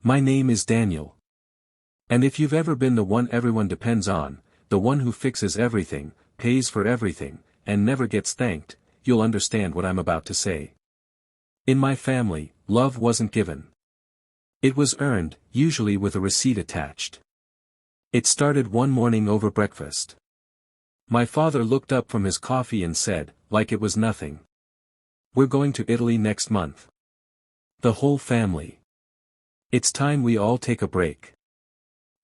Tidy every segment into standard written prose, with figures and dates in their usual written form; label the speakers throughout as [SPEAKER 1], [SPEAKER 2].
[SPEAKER 1] My name is Daniel. And if you've ever been the one everyone depends on, the one who fixes everything, pays for everything, and never gets thanked, you'll understand what I'm about to say. In my family, love wasn't given. It was earned, usually with a receipt attached. It started one morning over breakfast. My father looked up from his coffee and said, like it was nothing, "We're going to Italy next month. The whole family. It's time we all take a break."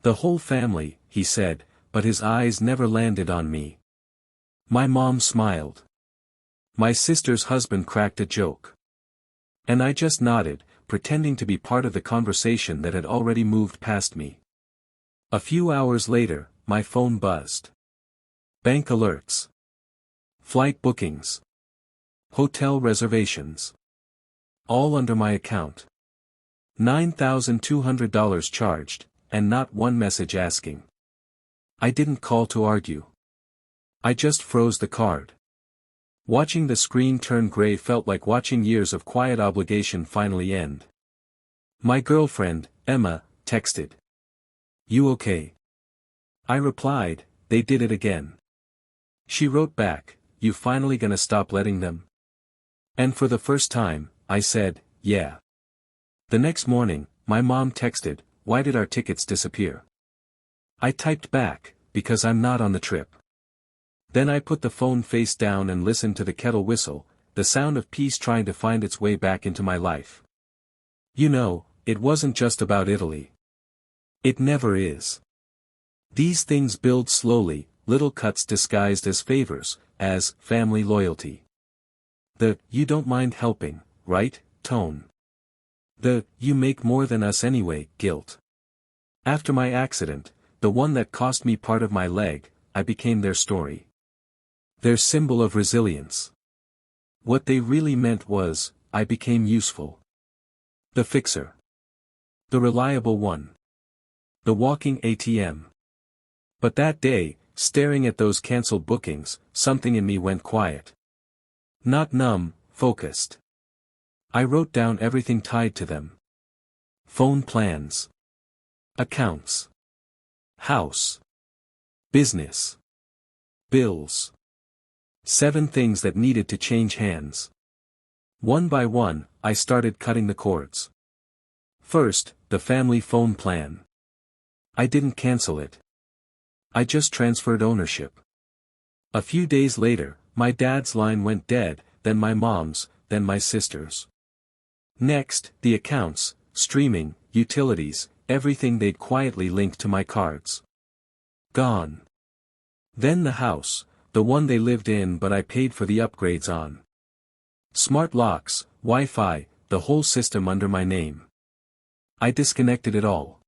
[SPEAKER 1] The whole family, he said, but his eyes never landed on me. My mom smiled. My sister's husband cracked a joke. And I just nodded, pretending to be part of the conversation that had already moved past me. A few hours later, my phone buzzed. Bank alerts. Flight bookings. Hotel reservations. All under my account. $9,200 charged, and not one message asking. I didn't call to argue. I just froze the card. Watching the screen turn gray felt like watching years of quiet obligation finally end. My girlfriend, Emma, texted. "You okay?" I replied, "They did it again." She wrote back, "You finally gonna stop letting them?" And for the first time, I said, "Yeah." The next morning, my mom texted, "Why did our tickets disappear?" I typed back, "Because I'm not on the trip." Then I put the phone face down and listened to the kettle whistle, the sound of peace trying to find its way back into my life. You know, it wasn't just about Italy. It never is. These things build slowly, little cuts disguised as favors, as family loyalty. The "you don't mind helping, right?" tone. The "you make more than us anyway" guilt. After my accident, the one that cost me part of my leg, I became their story. Their symbol of resilience. What they really meant was, I became useful. The fixer. The reliable one. The walking ATM. But that day, staring at those cancelled bookings, something in me went quiet. Not numb, focused. I wrote down everything tied to them. Phone plans. Accounts. House. Business. Bills. 7 things that needed to change hands. One by one, I started cutting the cords. First, the family phone plan. I didn't cancel it. I just transferred ownership. A few days later, my dad's line went dead, then my mom's, then my sister's. Next, the accounts, streaming, utilities, everything they'd quietly linked to my cards. Gone. Then the house, the one they lived in but I paid for the upgrades on. Smart locks, Wi-Fi, the whole system under my name. I disconnected it all.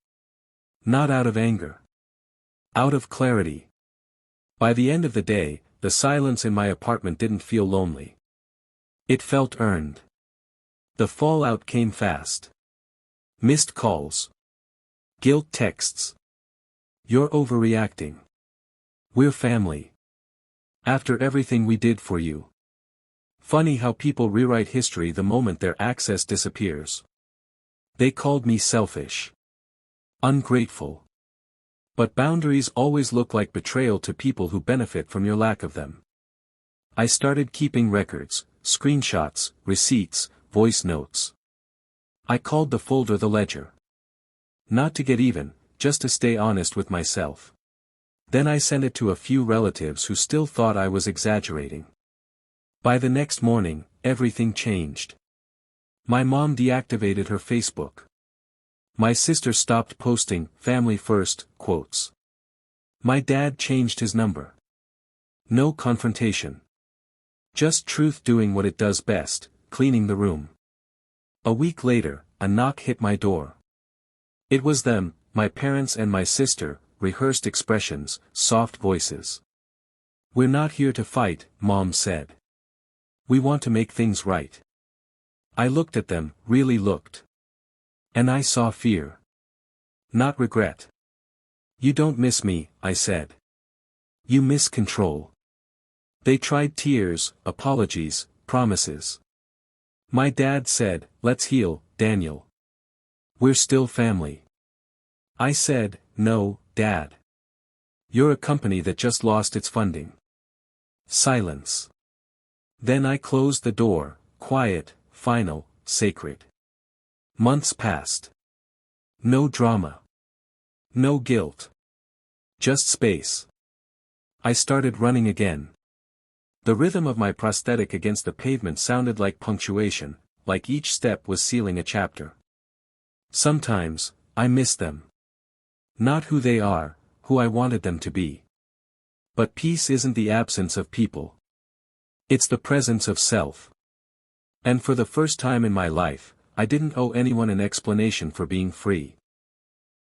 [SPEAKER 1] Not out of anger. Out of clarity. By the end of the day, the silence in my apartment didn't feel lonely. It felt earned. The fallout came fast. Missed calls. Guilt texts. "You're overreacting. We're family. After everything we did for you." Funny how people rewrite history the moment their access disappears. They called me selfish. Ungrateful. But boundaries always look like betrayal to people who benefit from your lack of them. I started keeping records, screenshots, receipts, voice notes. I called the folder the ledger. Not to get even, just to stay honest with myself. Then I sent it to a few relatives who still thought I was exaggerating. By the next morning, everything changed. My mom deactivated her Facebook. My sister stopped posting "family first" quotes. My dad changed his number. No confrontation. Just truth doing what it does best, cleaning the room. A week later, a knock hit my door. It was them, my parents and my sister, rehearsed expressions, soft voices. "We're not here to fight," Mom said. "We want to make things right." I looked at them, really looked. And I saw fear. Not regret. "You don't miss me," I said. "You miss control." They tried tears, apologies, promises. My dad said, "Let's heal, Daniel. We're still family. I said, no, Dad. You're a company that just lost its funding. Silence. Then I closed the door, quiet, final, sacred. Months passed. No drama. No guilt. Just space. I started running again. The rhythm of my prosthetic against the pavement sounded like punctuation, like each step was sealing a chapter. Sometimes, I miss them. Not who they are, who I wanted them to be. But peace isn't the absence of people. It's the presence of self. And for the first time in my life, I didn't owe anyone an explanation for being free.